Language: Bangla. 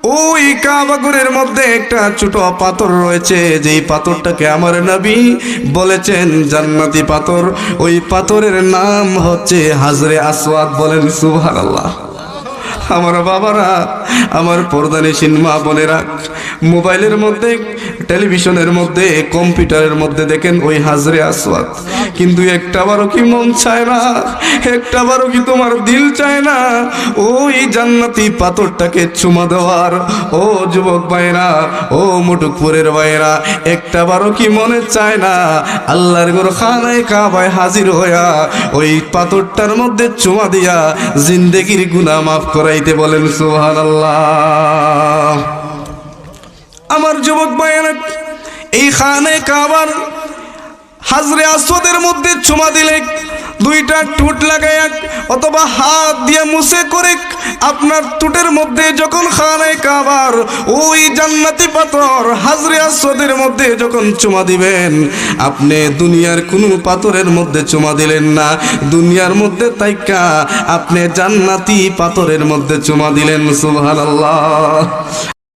ওই কাবাগরের মধ্যে একটা ছোট পাথর রয়েছে, যেই পাথরটাকে আমার নবী বলেছেন জান্নাতি পাথর। ওই পাথরের নাম হচ্ছে হাজরে আসওয়াদ। বলেন সুবহানাল্লাহ। আমার বাবারা, আমার পর্দানিশীন মা বোনেরা, মোবাইলের মধ্যে, টেলিভিশনের মধ্যে, কম্পিউটারের মধ্যে দেখেন ওই হাজরে আসওয়াদ, কিন্তু একটাবারও কি মন চায় না? একটাবারও কি তোমার দিল চায় না ওই জান্নাতি পাথরটাকে চুমা দেওয়ার? ও যুবক ভাইরা, ও মুটুকপুরের ভাইরা, একটাবারও কি মনে চায় না আল্লাহর ঘর খানায় কাবায় হাজির হইয়া ওই পাথরটার মধ্যে চুমা দিয়া জিন্দেগির গুনাহ মাফ করাইতে? বলেন সুবহানাল্লাহ। আমার যুবক ভাইয়েরা, এই খানে কাবার হাজরে আসওয়াদের মধ্যে চুমা দিলে দুইটা ঠোঁট লাগায়া অথবা হাত দিয়ে মুছে করে আপনার ঠোঁটের মধ্যে যখন খানে কাবার ওই জান্নাতি পাথর হাজরে আসওয়াদের মধ্যে যখন চুমা দিবেন, আপনি দুনিয়ার কোনো পাথরের মধ্যে চুমা দিলেন না, দুনিয়ার মধ্যে তাইকা আপনি জান্নাতি পাথরের মধ্যে চুমা দিলেন। সুবহানাল্লাহ।